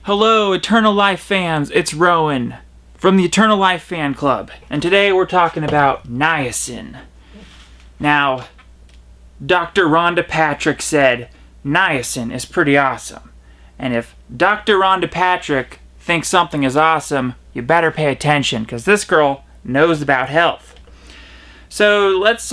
Hello, Eternal Life fans, it's Rowan from the Eternal Life Fan Club, and today we're talking about niacin. Now, Dr. Rhonda Patrick said niacin is pretty awesome, and if Dr. Rhonda Patrick thinks something is awesome, you better pay attention, because this girl knows about health. So let's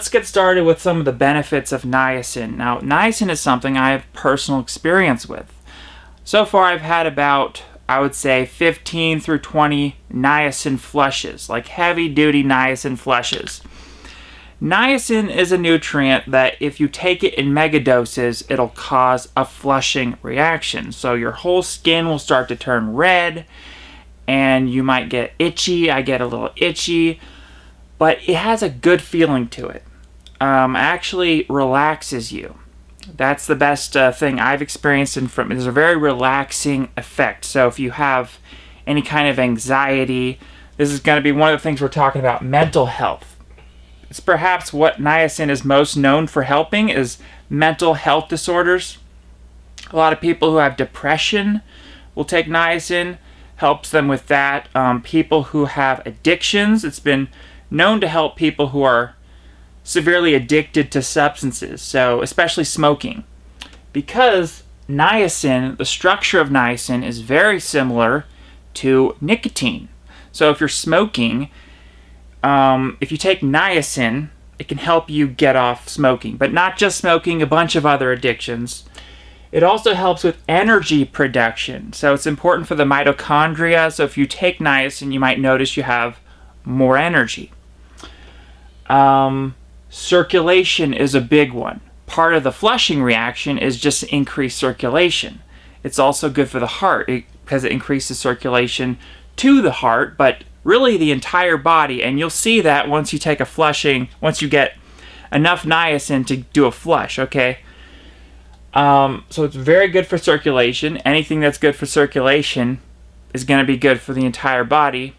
get started with some of the benefits of niacin. Now, niacin is something I have personal experience with. So far, I've had about, I would say, 15 through 20 niacin flushes, like heavy-duty niacin flushes. Niacin is a nutrient that if you take it in megadoses, it'll cause a flushing reaction. So your whole skin will start to turn red, and you might get itchy. I get a little itchy, but it has a good feeling to it. Actually relaxes you. That's the best thing I've experienced, and there's a very relaxing effect. So if you have any kind of anxiety, this is going to be one of the things we're talking about, mental health. It's perhaps what niacin is most known for helping is mental health disorders. A lot of people who have depression will take niacin, helps them with that. People who have addictions, it's been known to help people who are severely addicted to substances, so especially smoking. Because niacin, the structure of niacin is very similar to nicotine. So if you're smoking, if you take niacin, it can help you get off smoking. But not just smoking, a bunch of other addictions. It also helps with energy production. So it's important for the mitochondria. So if you take niacin, you might notice you have more energy. Circulation is a big one. Part of the flushing reaction is just increased circulation. It's also good for the heart because it increases circulation to the heart, but really the entire body. And you'll see that once you take a flushing, once you get enough niacin to do a flush, okay? So it's very good for circulation. Anything that's good for circulation is going to be good for the entire body,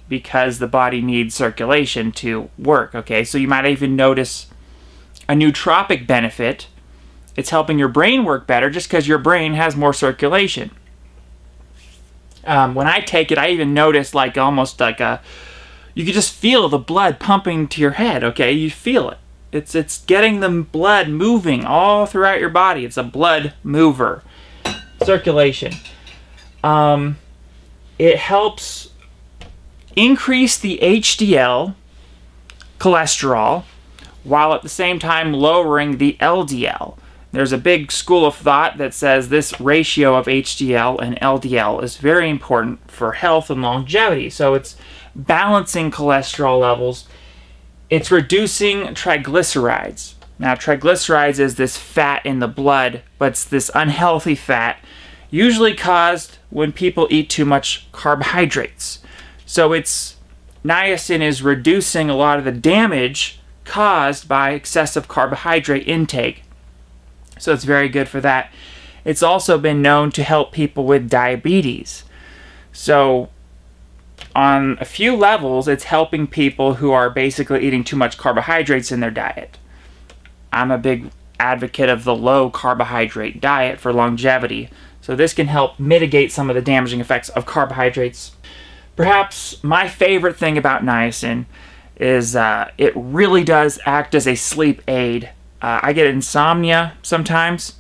because the body needs circulation to work, okay? So you might even notice a nootropic benefit. It's helping your brain work better just because your brain has more circulation. When I take it, I even notice almost like you can just feel the blood pumping to your head, okay? You feel it. It's getting the blood moving all throughout your body. It's a blood mover. Circulation. It helps increase the HDL cholesterol while at the same time lowering the LDL. There's a big school of thought that says this ratio of HDL and LDL is very important for health and longevity. So it's balancing cholesterol levels. It's reducing triglycerides. Now, triglycerides is this fat in the blood, but it's this unhealthy fat, usually caused when people eat too much carbohydrates. So niacin is reducing a lot of the damage caused by excessive carbohydrate intake. So it's very good for that. It's also been known to help people with diabetes. So on a few levels, it's helping people who are basically eating too much carbohydrates in their diet. I'm a big advocate of the low carbohydrate diet for longevity. So this can help mitigate some of the damaging effects of carbohydrates. Perhaps my favorite thing about niacin is it really does act as a sleep aid. I get insomnia sometimes,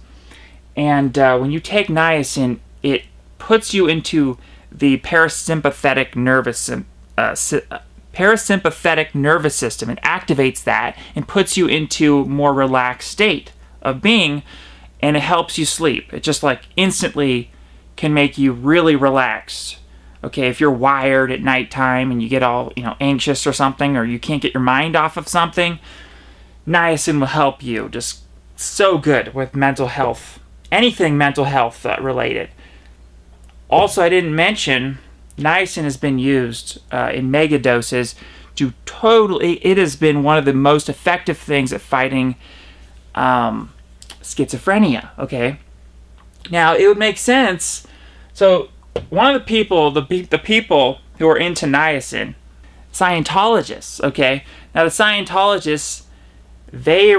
and when you take niacin, it puts you into the parasympathetic nervous system. It activates that and puts you into a more relaxed state of being, and it helps you sleep. It just instantly can make you really relaxed. Okay, if you're wired at nighttime and you get all, anxious or something, or you can't get your mind off of something, niacin will help you. Just so good with mental health. Anything mental health related. Also, I didn't mention, niacin has been used in megadoses it has been one of the most effective things at fighting schizophrenia, okay? Now, it would make sense. So, one of the people who are into niacin, Scientologists, okay? Now, the Scientologists, they're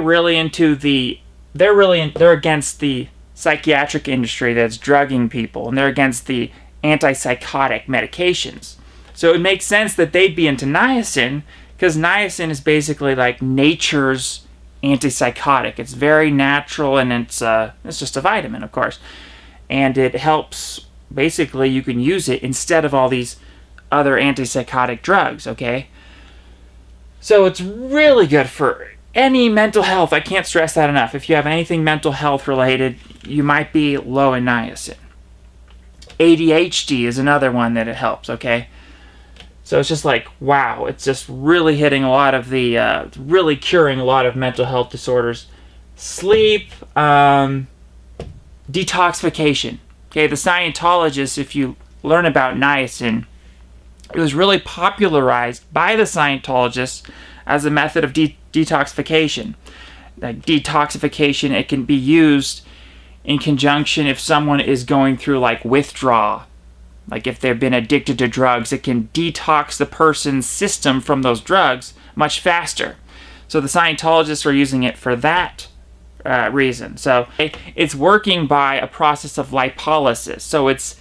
against the psychiatric industry that's drugging people, and they're against the antipsychotic medications. So it makes sense that they'd be into niacin, because niacin is basically like nature's antipsychotic. It's very natural, and it's just a vitamin, of course. And it helps, basically, you can use it instead of all these other antipsychotic drugs, okay? So it's really good for any mental health. I can't stress that enough. If you have anything mental health related, you might be low in niacin. ADHD is another one that it helps, okay? So it's just like, wow, it's just really hitting a lot of the, really curing a lot of mental health disorders. Sleep, detoxification. Okay, the Scientologists, if you learn about niacin, it was really popularized by the Scientologists as a method of detoxification. Like detoxification, it can be used in conjunction if someone is going through like withdrawal. Like if they've been addicted to drugs, it can detox the person's system from those drugs much faster. So the Scientologists are using it for that reason. So it's working by a process of lipolysis. So it's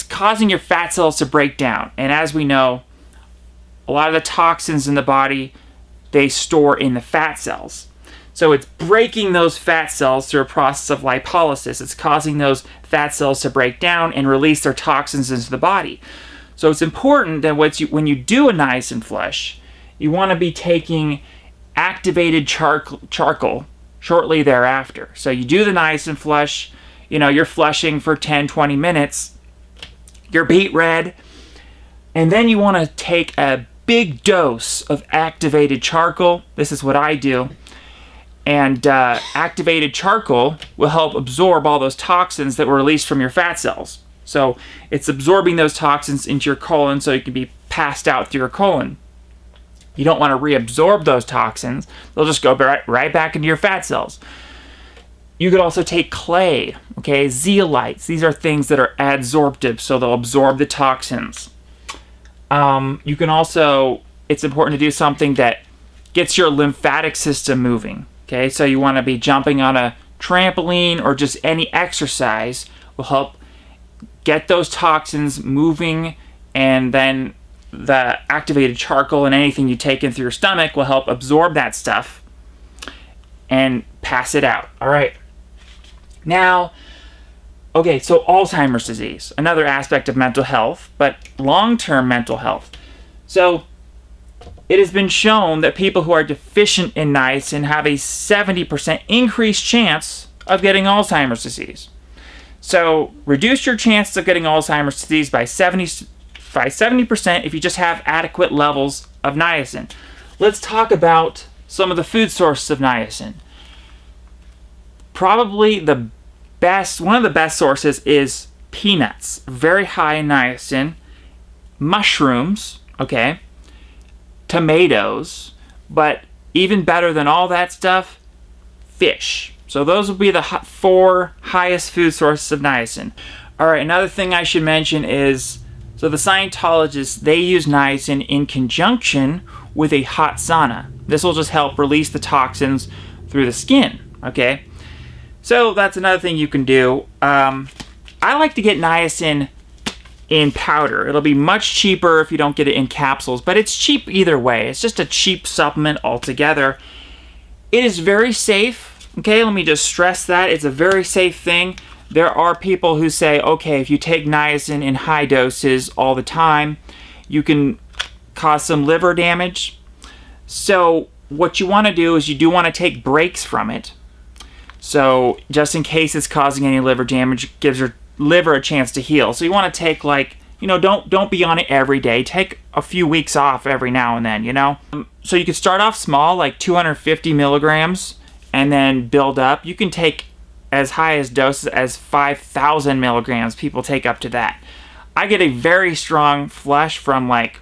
causing your fat cells to break down. And as we know, a lot of the toxins in the body, they store in the fat cells. So it's breaking those fat cells through a process of lipolysis. It's causing those fat cells to break down and release their toxins into the body. So it's important that when you do a niacin flush, you want to be taking activated charcoal shortly thereafter. So you do the niacin flush, you're flushing for 10, 20 minutes, you're beet red, and then you want to take a big dose of activated charcoal. This is what I do. And activated charcoal will help absorb all those toxins that were released from your fat cells. So it's absorbing those toxins into your colon so it can be passed out through your colon. You don't want to reabsorb those toxins. They'll just go right back into your fat cells. You could also take clay, okay, zeolites. These are things that are adsorptive, so they'll absorb the toxins. You can also, it's important to do something that gets your lymphatic system moving. Okay, so you want to be jumping on a trampoline or just any exercise will help get those toxins moving, and then the activated charcoal and anything you take in through your stomach will help absorb that stuff and pass it out. All right. Now, okay, so Alzheimer's disease, another aspect of mental health, but long-term mental health. So it has been shown that people who are deficient in niacin have a 70% increased chance of getting Alzheimer's disease. So reduce your chances of getting Alzheimer's disease by 70% if you just have adequate levels of niacin. Let's talk about some of the food sources of niacin. Probably one of the best sources is peanuts, very high in niacin, mushrooms, okay, tomatoes, but even better than all that stuff, fish. So those will be the 4 highest food sources of niacin. All right, another thing I should mention is, so the Scientologists, they use niacin in conjunction with a hot sauna. This will just help release the toxins through the skin, okay? So that's another thing you can do. I like to get niacin in powder. It'll be much cheaper if you don't get it in capsules, but it's cheap either way. It's just a cheap supplement altogether. It is very safe. Okay, let me just stress that. It's a very safe thing. There are people who say, okay, if you take niacin in high doses all the time, you can cause some liver damage. So what you want to do is you do want to take breaks from it. So just in case it's causing any liver damage, it gives your liver a chance to heal. So you want to take don't be on it every day. Take a few weeks off every now and then, So you could start off small, like 250 milligrams, and then build up. You can take as high as doses as 5,000 milligrams. People take up to that. I get a very strong flush from like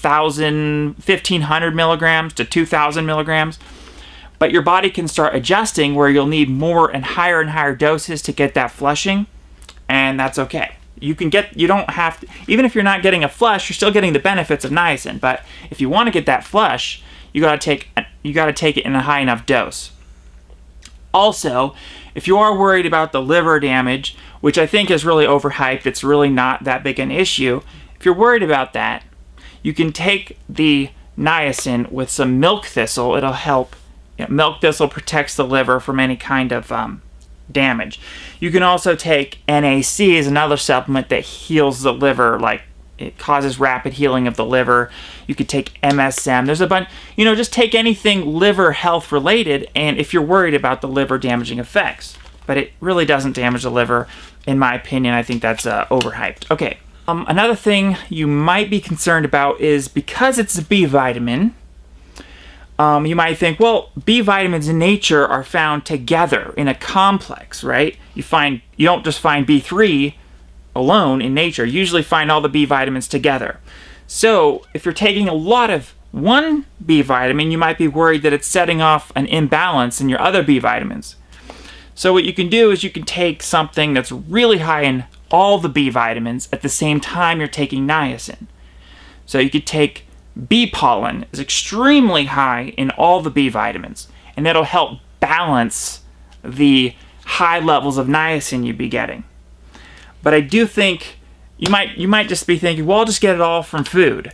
1,500 milligrams to 2,000 milligrams. But your body can start adjusting where you'll need more and higher doses to get that flushing, and that's okay. You don't have to, even if you're not getting a flush, you're still getting the benefits of niacin. But if you want to get that flush, you gotta take it in a high enough dose. Also, if you are worried about the liver damage, which I think is really overhyped, it's really not that big an issue. If you're worried about that, you can take the niacin with some milk thistle. It'll help. Milk thistle protects the liver from any kind of damage. You can also take NAC as another supplement that heals the liver, like it causes rapid healing of the liver. You could take MSM. There's a bunch, just take anything liver health related, and if you're worried about the liver damaging effects. But it really doesn't damage the liver, in my opinion. I think that's overhyped. Okay. Another thing you might be concerned about is because it's a B vitamin, you might think, well, B vitamins in nature are found together in a complex, right? You don't just find B3 alone in nature. You usually find all the B vitamins together. So if you're taking a lot of one B vitamin, you might be worried that it's setting off an imbalance in your other B vitamins. So what you can do is you can take something that's really high in all the B vitamins at the same time you're taking niacin. So you could take bee pollen, is extremely high in all the B vitamins, and that'll help balance the high levels of niacin you'd be getting. But I do think you might just be thinking, well, I'll just get it all from food.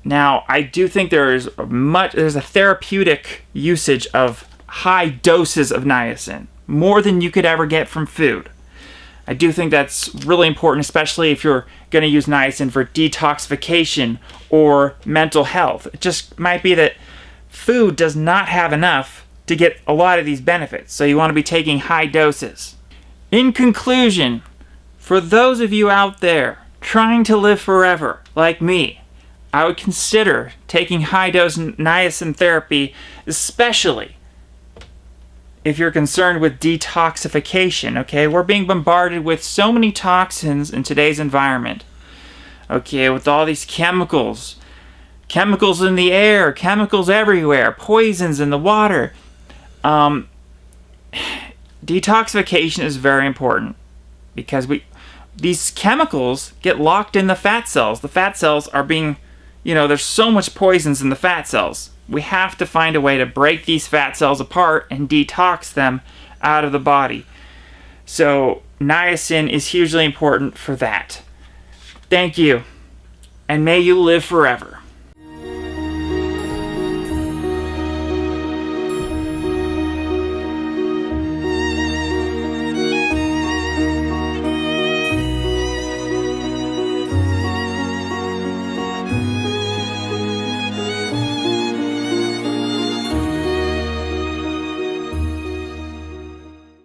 Now, I do think there's a therapeutic usage of high doses of niacin, more than you could ever get from food. I do think that's really important, especially if you're going to use niacin for detoxification or mental health. It just might be that food does not have enough to get a lot of these benefits, so you want to be taking high doses. In conclusion, for those of you out there trying to live forever, like me, I would consider taking high-dose niacin therapy, especially if you're concerned with detoxification, okay? We're being bombarded with so many toxins in today's environment, okay, with all these chemicals in the air, chemicals everywhere, poisons in the water. Detoxification is very important because these chemicals get locked in the fat cells. The fat cells are being, there's so much poisons in the fat cells. We have to find a way to break these fat cells apart and detox them out of the body. So niacin is hugely important for that. Thank you, and may you live forever.